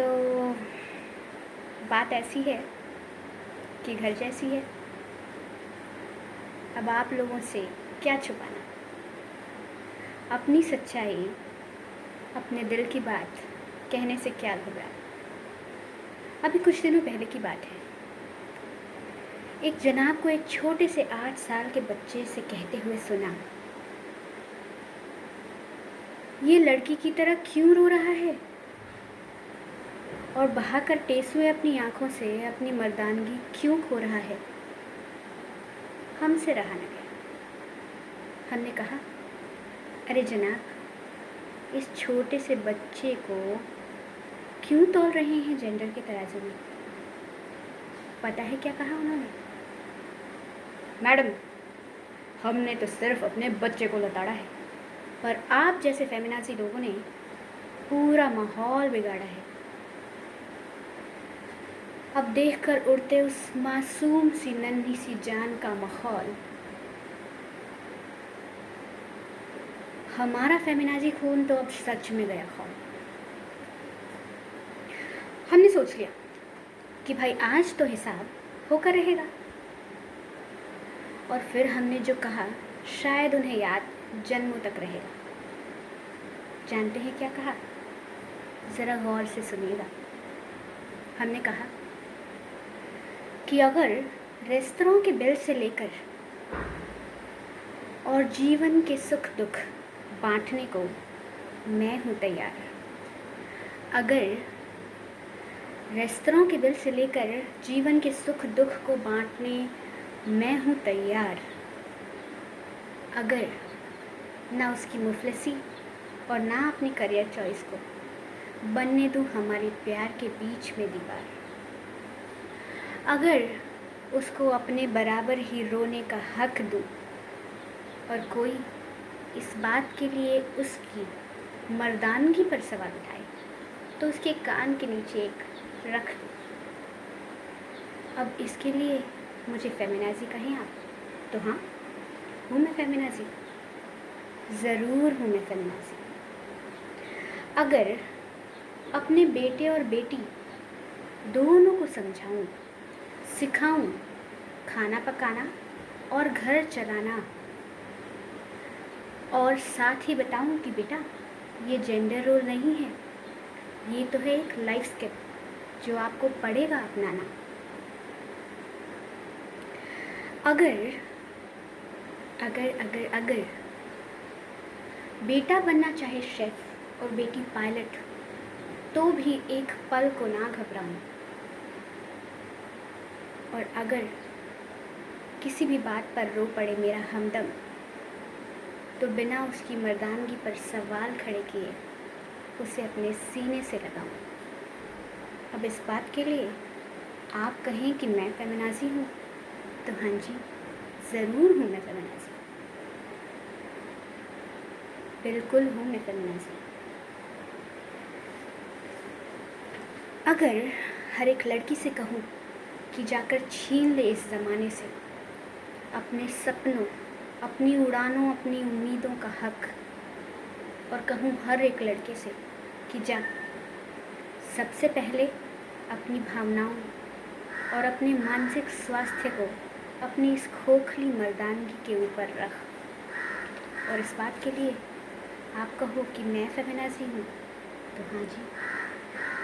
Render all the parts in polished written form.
तो बात ऐसी है कि घर जैसी है। अब आप लोगों से क्या छुपाना, अपनी सच्चाई, अपने दिल की बात कहने से क्या घबराना। अभी कुछ दिनों पहले की बात है, एक जनाब को एक छोटे से 8 साल के बच्चे से कहते हुए सुना, ये लड़की की तरह क्यों रो रहा है, और बहाकर टेसुए अपनी आंखों से अपनी मर्दानगी क्यों खो रहा है। हमसे रहा न गया। हमने कहा, अरे जनाब, इस छोटे से बच्चे को क्यों तौल रहे हैं जेंडर के तराजू में। पता है क्या कहा उन्होंने? मैडम, हमने तो सिर्फ अपने बच्चे को लताड़ा है, पर आप जैसे फेमिनाजी लोगों ने पूरा माहौल बिगाड़ा है। अब देखकर उड़ते उस मासूम सी नन्ही सी जान का माहौल, हमारा फेमिनाजी खून तो अब सच में गया खौल। हमने सोच लिया कि भाई आज तो हिसाब होकर रहेगा। और फिर हमने जो कहा शायद उन्हें याद जन्मों तक रहेगा। जानते हैं क्या कहा? ज़रा गौर से सुनिएगा। हमने कहा कि अगर रेस्तरां के बिल से लेकर और जीवन के सुख दुख बांटने को मैं हूँ तैयार। अगर रेस्तरां के बिल से लेकर जीवन के सुख दुख को बांटने मैं हूँ तैयार, अगर ना उसकी मुफलिसी और ना अपनी करियर चॉइस को बनने दूँ हमारे प्यार के बीच में दीवार, अगर उसको अपने बराबर ही रोने का हक दूँ और कोई इस बात के लिए उसकी मर्दानगी पर सवाल उठाए तो उसके कान के नीचे एक रख दूँ। अब इसके लिए मुझे फेमिनाजी कहें आप तो हाँ, हूँ मैं फेमिनाजी, ज़रूर हूँ मैं फेमिनाजी। अगर अपने बेटे और बेटी दोनों को समझाऊँ, सिखाऊँ खाना पकाना और घर चलाना, और साथ ही बताऊँ कि बेटा ये जेंडर रोल नहीं है, ये तो है एक लाइफ स्किल जो आपको पड़ेगा अपनाना। अगर अगर अगर अगर बेटा बनना चाहे शेफ और बेटी पायलट तो भी एक पल को ना घबराऊं, और अगर किसी भी बात पर रो पड़े मेरा हमदम तो बिना उसकी मर्दानगी पर सवाल खड़े किए उसे अपने सीने से लगाऊं। अब इस बात के लिए आप कहें कि मैं फेमिनाजी हूँ तो हाँ जी, ज़रूर हूँ मैं फेमिनाजी, बिल्कुल हूँ मैं फेमिनाजी। अगर हर एक लड़की से कहूँ कि जाकर छीन ले इस ज़माने से अपने सपनों, अपनी उड़ानों, अपनी उम्मीदों का हक, और कहूँ हर एक लड़के से कि जा सबसे पहले अपनी भावनाओं और अपने मानसिक स्वास्थ्य को अपनी इस खोखली मर्दानगी के ऊपर रख, और इस बात के लिए आप कहो कि मैं फेमिनाजी हूँ तो हाँ जी,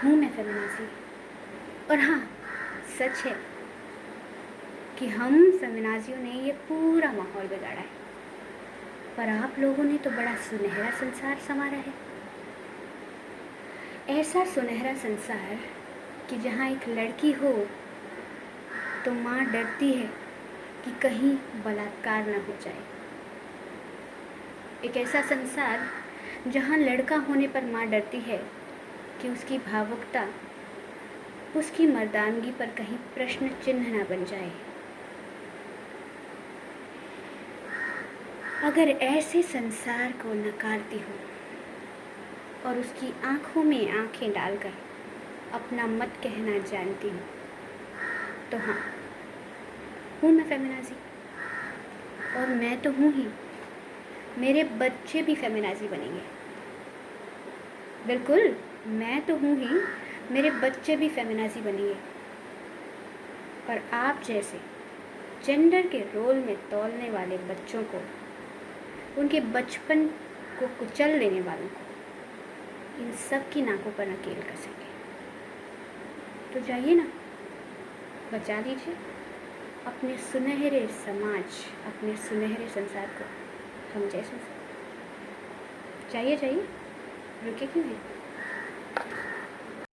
हूँ मैं फेमिनाजी। और हाँ, सच है कि हम फेमिनाजियों ने ये पूरा माहौल बिगाड़ा है, पर आप लोगों ने तो बड़ा सुनहरा संसार संवारा है। ऐसा सुनहरा संसार कि जहाँ एक लड़की हो तो माँ डरती है कि कहीं बलात्कार न हो जाए। एक ऐसा संसार जहाँ लड़का होने पर माँ डरती है कि उसकी भावुकता, उसकी मर्दानगी पर कहीं प्रश्न चिन्ह न बन जाए। अगर ऐसे संसार को नकारती हो और उसकी आँखों में आँखें डालकर अपना मत कहना जानती हूँ तो हाँ, हूँ मैं फेमिनाजी, और मैं तो हूँ ही, मेरे बच्चे भी फेमिनाजी बनेंगे। बिल्कुल, मैं तो हूँ ही, मेरे बच्चे भी फेमिनाजी बनिए, और आप जैसे जेंडर के रोल में तौलने वाले बच्चों को, उनके बचपन को कुचल देने वालों को, इन सब की नाकों पर नकेल कसेंगे। तो जाइए ना, बचा लीजिए अपने सुनहरे समाज, अपने सुनहरे संसार को हम जैसों से। जाइए जाइए, रुके क्यों हैं?